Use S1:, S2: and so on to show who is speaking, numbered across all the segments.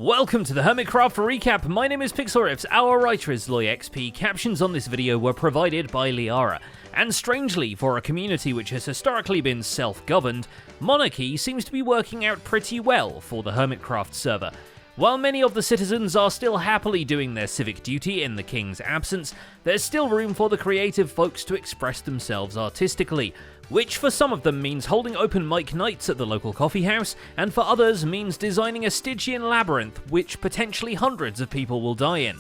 S1: Welcome to the Hermitcraft recap. My name is Pixelriffs, our writer is LoyXP. Captions on this video were provided by Liara. And strangely, for a community which has historically been self-governed, monarchy seems to be working out pretty well for the Hermitcraft server. While many of the citizens are still happily doing their civic duty in the king's absence, there's still room for the creative folks to express themselves artistically, which for some of them means holding open mic nights at the local coffee house, and for others means designing a Stygian labyrinth which potentially hundreds of people will die in.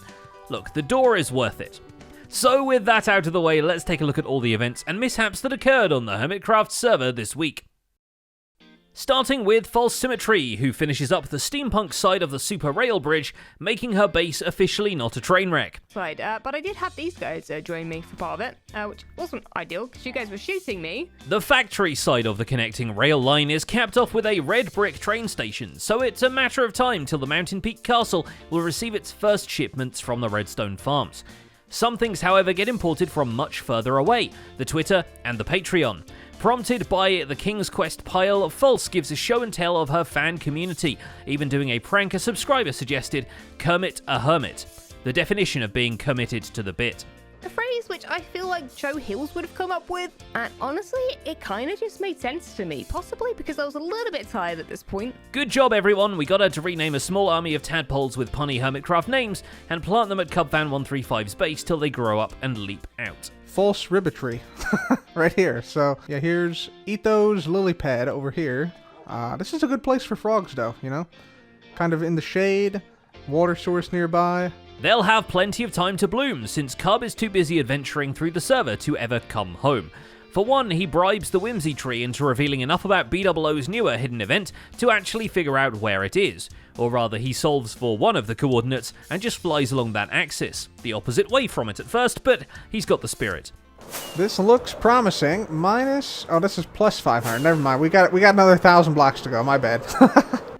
S1: Look, the door is worth it. So with that out of the way, let's take a look at all the events and mishaps that occurred on the Hermitcraft server this week. Starting with False Symmetry, who finishes up the steampunk side of the Super Rail Bridge, making her base officially not a train wreck.
S2: Right, but I did have these guys join me for part of it, which wasn't ideal because you guys were shooting me.
S1: The factory side of the connecting rail line is capped off with a red brick train station, so it's a matter of time till the Mountain Peak Castle will receive its first shipments from the Redstone farms. Some things, however, get imported from much further away, the Twitter and the Patreon. Prompted by the King's Quest pile, False gives a show and tell of her fan community, even doing a prank a subscriber suggested, Kermit a Hermit, the definition of being committed to the bit.
S2: A phrase which I feel like Joe Hills would have come up with, and honestly, it kind of just made sense to me, possibly because I was a little bit tired at this point.
S1: Good job everyone, we got her to rename a small army of tadpoles with punny Hermitcraft names, and plant them at Cubfan135's base till they grow up and leap out.
S3: False ribbitry right here. So yeah, here's Ito's lily pad over here. This is a good place for frogs though, you know? Kind of in the shade, water source nearby.
S1: They'll have plenty of time to bloom, since Cub is too busy adventuring through the server to ever come home. For one, he bribes the Whimsy Tree into revealing enough about B00's newer hidden event to actually figure out where it is. Or rather, he solves for one of the coordinates and just flies along that axis. The opposite way from it at first, but he's got the spirit.
S3: This looks promising. Oh, this is plus 500. Never mind. We got another 1,000 blocks to go. My bad.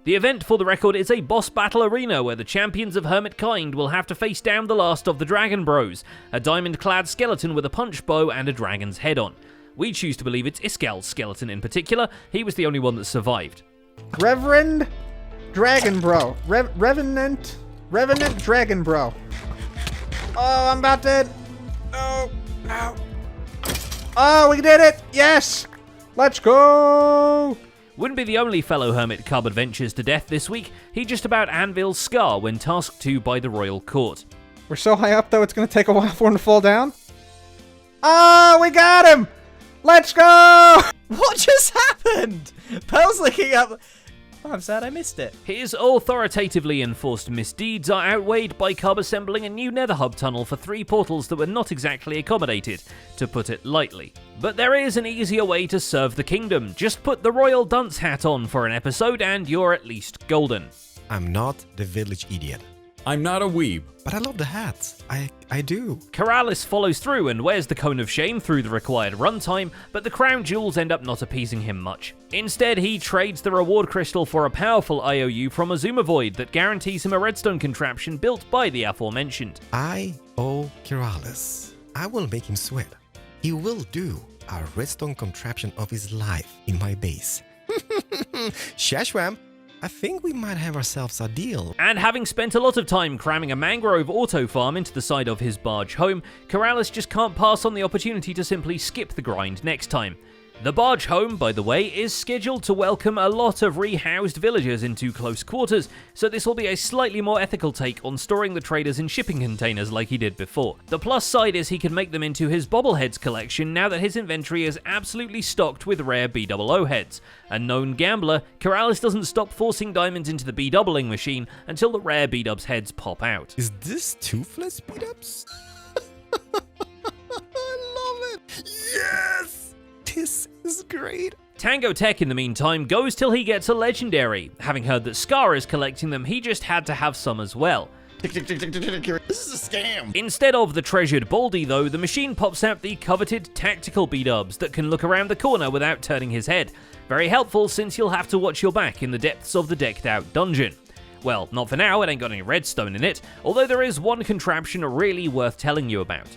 S1: The event, for the record, is a boss battle arena where the champions of Hermitkind will have to face down the last of the Dragon Bros, a diamond-clad skeleton with a punch bow and a dragon's head on. We choose to believe it's Iskel's skeleton in particular. He was the only one that survived.
S3: Reverend Dragon Bro. Revenant Dragon Bro. Oh, I'm about dead. Oh, ow. Oh, we did it! Yes! Let's go!
S1: Wouldn't be the only fellow Hermit Cub adventures to death this week. He just about anvils Scar when tasked to by the royal court.
S3: We're so high up, though, it's going to take a while for him to fall down. Oh, we got him! Let's go!
S4: What just happened? Pearl's looking up. Oh, I'm sad I missed it.
S1: His authoritatively enforced misdeeds are outweighed by Cub assembling a new nether hub tunnel for 3 portals that were not exactly accommodated, to put it lightly. But there is an easier way to serve the kingdom. Just put the royal dunce hat on for an episode and you're at least golden.
S5: I'm not the village idiot.
S6: I'm not a weeb.
S5: But I love the hats. I do.
S1: Keralis follows through and wears the cone of shame through the required runtime, but the crown jewels end up not appeasing him much. Instead, he trades the reward crystal for a powerful IOU from Azuma Void that guarantees him a redstone contraption built by the aforementioned.
S5: I owe Keralis. I will make him sweat. He will do a redstone contraption of his life in my base. Shashwam, I think we might have ourselves a deal.
S1: And having spent a lot of time cramming a mangrove auto farm into the side of his barge home, Keralis just can't pass on the opportunity to simply skip the grind next time. The barge home, by the way, is scheduled to welcome a lot of rehoused villagers into close quarters, so this will be a slightly more ethical take on storing the traders in shipping containers like he did before. The plus side is he can make them into his bobbleheads collection now that his inventory is absolutely stocked with rare B00 heads. A known gambler, Keralis doesn't stop forcing diamonds into the B-doubling machine until the rare B-dubs heads pop out.
S5: Is this toothless B-dubs? I love it! Yes! This is great.
S1: Tango Tech, in the meantime, goes till he gets a legendary. Having heard that Scar is collecting them, he just had to have some as well.
S6: This is a scam.
S1: Instead of the treasured Baldy, though, the machine pops out the coveted tactical B-dubs that can look around the corner without turning his head. Very helpful, since you'll have to watch your back in the depths of the decked-out dungeon. Well, not for now, it ain't got any redstone in it, although there is one contraption really worth telling you about.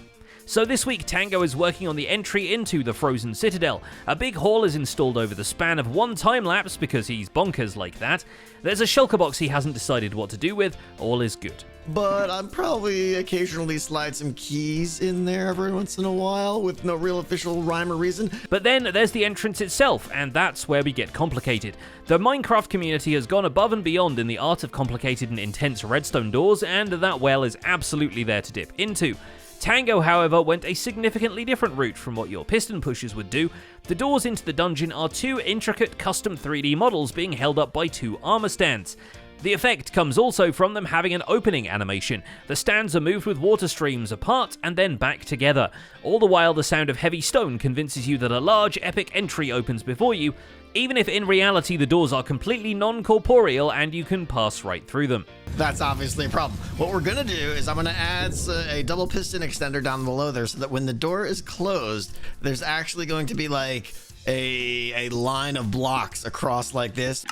S1: So this week, Tango is working on the entry into the Frozen Citadel. A big hall is installed over the span of one time-lapse because he's bonkers like that. There's a shulker box he hasn't decided what to do with. All is good.
S6: But I'm probably occasionally slide some keys in there every once in a while with no real official rhyme or reason.
S1: But then there's the entrance itself, and that's where we get complicated. The Minecraft community has gone above and beyond in the art of complicated and intense redstone doors, and that well is absolutely there to dip into. Tango, however, went a significantly different route from what your piston pushers would do. The doors into the dungeon are two intricate custom 3D models being held up by two armor stands. The effect comes also from them having an opening animation. The stands are moved with water streams apart and then back together. All the while, the sound of heavy stone convinces you that a large, epic entry opens before you, even if in reality the doors are completely non-corporeal and you can pass right through them.
S6: That's obviously a problem. What we're gonna do is I'm gonna add a double piston extender down below there so that when the door is closed, there's actually going to be like a line of blocks across like this.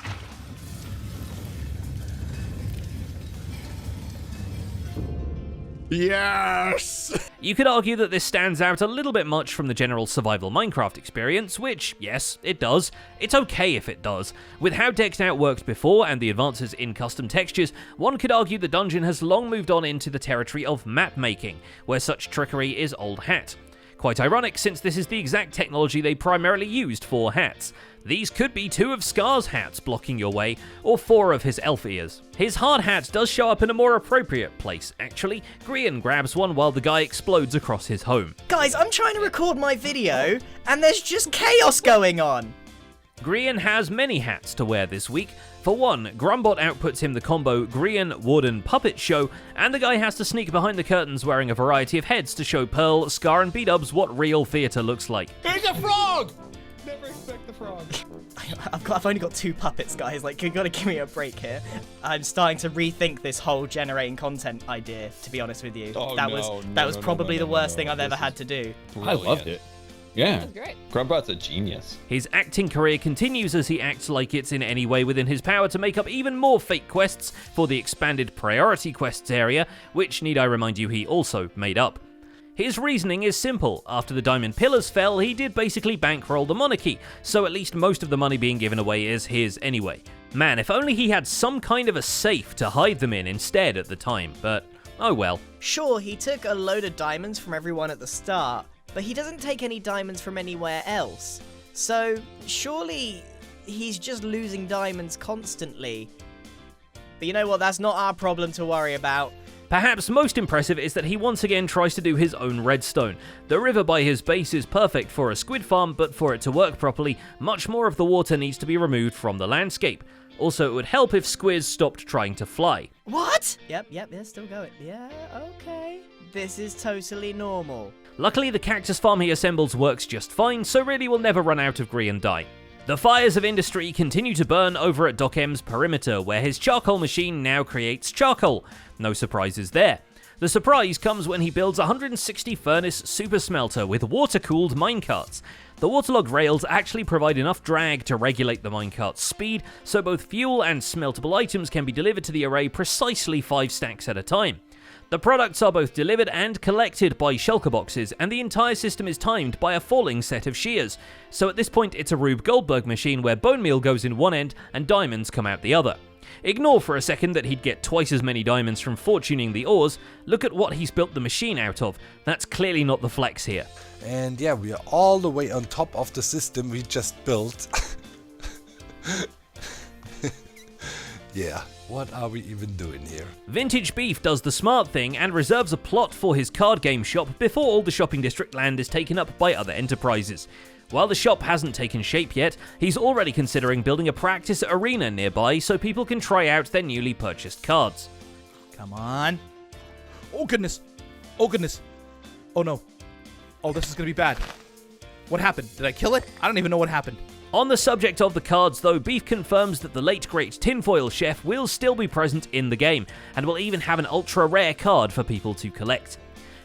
S6: Yes!
S1: You could argue that this stands out a little bit much from the general survival Minecraft experience, which, yes, it does. It's okay if it does. With how decked out worked before and the advances in custom textures, one could argue the dungeon has long moved on into the territory of map making, where such trickery is old hat. Quite ironic, since this is the exact technology they primarily used for hats. These could be 2 of Scar's hats blocking your way, or 4 of his elf ears. His hard hat does show up in a more appropriate place, actually. Grian grabs one while the guy explodes across his home.
S4: Guys, I'm trying to record my video, and there's just chaos going on.
S1: Grian has many hats to wear this week. For one, Grumbot outputs him the combo Grian Warden Puppet Show, and the guy has to sneak behind the curtains wearing a variety of heads to show Pearl, Scar, and B-Dubs what real theatre looks like.
S6: There's a frog!
S3: Never expect the frog.
S4: I've only got 2 puppets, guys. Like, you gotta give me a break here. I'm starting to rethink this whole generating content idea, to be honest with you.
S7: Oh,
S4: that was probably the worst thing I've ever had to do.
S7: I loved it. Yeah.
S2: That was great.
S7: Grumbot's a genius.
S1: His acting career continues as he acts like it's in any way within his power to make up even more fake quests for the expanded priority quests area, which, need I remind you, he also made up. His reasoning is simple. After the Diamond Pillars fell, he did basically bankroll the monarchy, so at least most of the money being given away is his anyway. Man, if only he had some kind of a safe to hide them in instead at the time, but oh well.
S4: Sure, he took a load of diamonds from everyone at the start, but he doesn't take any diamonds from anywhere else. So, surely he's just losing diamonds constantly. But you know what, that's not our problem to worry about.
S1: Perhaps most impressive is that he once again tries to do his own redstone. The river by his base is perfect for a squid farm, but for it to work properly, much more of the water needs to be removed from the landscape. Also, it would help if squids stopped trying to fly.
S4: What? Yep, they're still going. Yeah, okay. This is totally normal.
S1: Luckily, the cactus farm he assembles works just fine, so really will never run out of Grian dye. The fires of industry continue to burn over at Doc M's perimeter, where his charcoal machine now creates charcoal. No surprises there. The surprise comes when he builds a 160 furnace super smelter with water-cooled minecarts. The waterlogged rails actually provide enough drag to regulate the minecart's speed, so both fuel and smeltable items can be delivered to the array precisely 5 stacks at a time. The products are both delivered and collected by shulker boxes, and the entire system is timed by a falling set of shears. So at this point, it's a Rube Goldberg machine where bone meal goes in one end and diamonds come out the other. Ignore for a second that he'd get twice as many diamonds from fortuning the ores. Look at what he's built the machine out of. That's clearly not the flex here.
S8: And yeah, we are all the way on top of the system we just built. Yeah, what are we even doing here?
S1: Vintage Beef does the smart thing and reserves a plot for his card game shop before all the shopping district land is taken up by other enterprises. While the shop hasn't taken shape yet, he's already considering building a practice arena nearby so people can try out their newly purchased cards.
S9: Come on. Oh goodness. Oh goodness. Oh no. Oh, this is gonna be bad. What happened? Did I kill it? I don't even know what happened.
S1: On the subject of the cards though, Beef confirms that the late great Tinfoil Chef will still be present in the game, and will even have an ultra rare card for people to collect.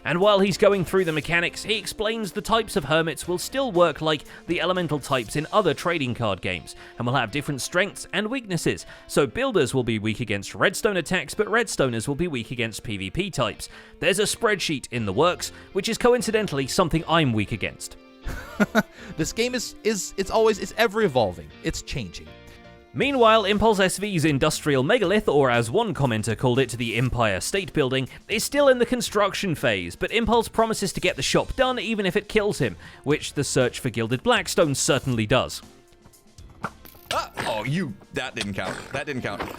S1: And while he's going through the mechanics, he explains the types of hermits will still work like the elemental types in other trading card games, and will have different strengths and weaknesses. So builders will be weak against redstone attacks, but redstoners will be weak against PvP types. There's a spreadsheet in the works, which is coincidentally something I'm weak against.
S9: This game is ever evolving. It's changing.
S1: Meanwhile, Impulse SV's industrial megalith, or as one commenter called it, the Empire State Building, is still in the construction phase, but Impulse promises to get the shop done even if it kills him, which the search for Gilded Blackstone certainly does.
S10: That didn't count. That didn't count. That's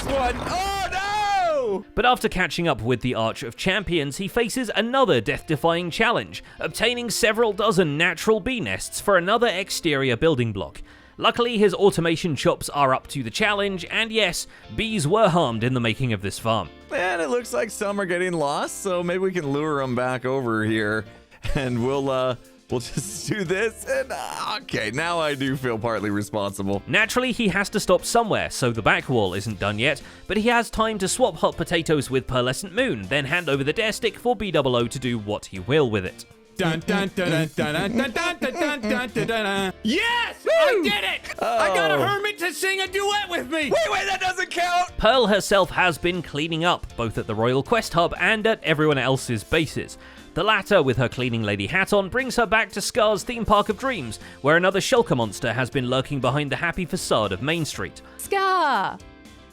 S10: one. Oh, no!
S1: But after catching up with the Arch of Champions, he faces another death-defying challenge, obtaining several dozen natural bee nests for another exterior building block. Luckily, his automation chops are up to the challenge, and yes, bees were harmed in the making of this farm.
S10: And it looks like some are getting lost, so maybe we can lure them back over here, and we'll just do this, and okay, now I do feel partly responsible.
S1: Naturally, he has to stop somewhere, so the back wall isn't done yet, but he has time to swap hot potatoes with Pearlescent Moon, then hand over the dare stick for BOO to do what he will with it.
S10: Dun, dun, dun, dun, dun, dun, dun, dun, dun, dun, dun, dun. Yes! I did it! I got a hermit to sing a duet with me! Wait, that doesn't count!
S1: Pearl herself has been cleaning up, both at the Royal Quest Hub and at everyone else's bases. The latter, with her cleaning lady hat on, brings her back to Scar's theme park of dreams, where another shulker monster has been lurking behind the happy facade of Main Street.
S11: Scar!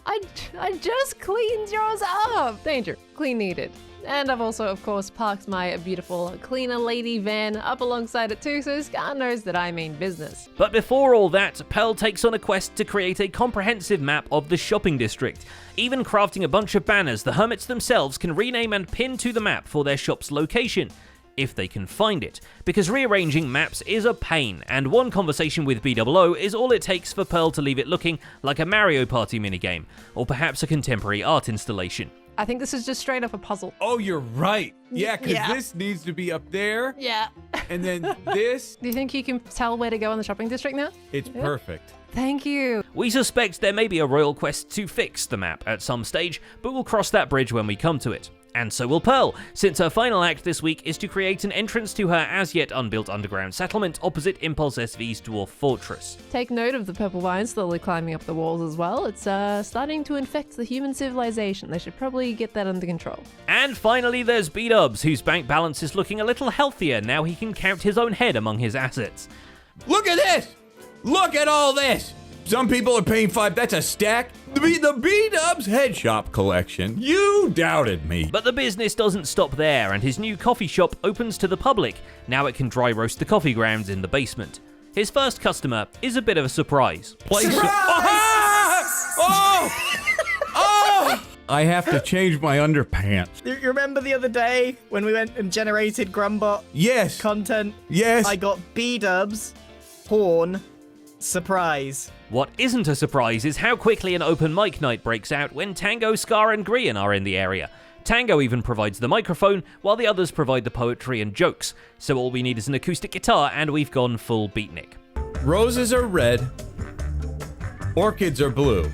S11: I just cleaned yours up! Danger. Clean needed. And I've also, of course, parked my beautiful cleaner lady van up alongside it too, so Scar knows that I mean business.
S1: But before all that, Pearl takes on a quest to create a comprehensive map of the shopping district, even crafting a bunch of banners the hermits themselves can rename and pin to the map for their shop's location, if they can find it, because rearranging maps is a pain, and one conversation with BOO is all it takes for Pearl to leave it looking like a Mario Party minigame, or perhaps a contemporary art installation.
S11: I think this is just straight up a puzzle.
S12: Oh, you're right. Yeah, because this needs to be up there.
S11: Yeah.
S12: And then this.
S11: Do you think you can tell where to go in the shopping district now?
S12: It's perfect.
S11: Thank you.
S1: We suspect there may be a royal quest to fix the map at some stage, but we'll cross that bridge when we come to it. And so will Pearl, since her final act this week is to create an entrance to her as-yet unbuilt underground settlement opposite Impulse SV's dwarf fortress.
S11: Take note of the purple vines slowly climbing up the walls as well. It's starting to infect the human civilization. They should probably get that under control.
S1: And finally there's B-Dubs, whose bank balance is looking a little healthier now he can count his own head among his assets.
S12: Look at this! Look at all this! Some people are paying $5. That's a stack. The B-Dubs Head Shop collection. You doubted me.
S1: But the business doesn't stop there, and his new coffee shop opens to the public. Now it can dry roast the coffee grounds in the basement. His first customer is a bit of a surprise.
S12: I have to change my underpants.
S4: You remember the other day when we went and generated Grumbot
S12: Yes.
S4: content?
S12: Yes.
S4: I got B-Dubs, Horn, surprise.
S1: What isn't a surprise is how quickly an open mic night breaks out when Tango, Scar, and Grian are in the area. Tango even provides the microphone, while the others provide the poetry and jokes. So all we need is an acoustic guitar, and we've gone full beatnik.
S12: Roses are red. Orchids are blue.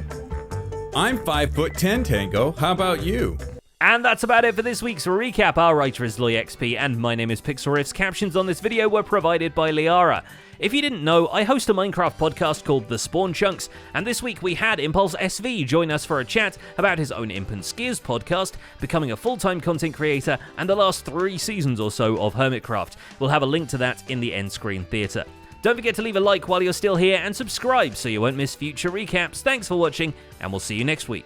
S12: I'm 5'10", Tango. How about you?
S1: And that's about it for this week's recap. Our writer is LoyXP, and my name is Pixelriffs. Captions on this video were provided by Liara. If you didn't know, I host a Minecraft podcast called The Spawn Chunks, and this week we had Impulse SV join us for a chat about his own Imp and Skiers podcast, becoming a full-time content creator, and the last 3 seasons or so of Hermitcraft. We'll have a link to that in the end screen theatre. Don't forget to leave a like while you're still here, and subscribe so you won't miss future recaps. Thanks for watching, and we'll see you next week.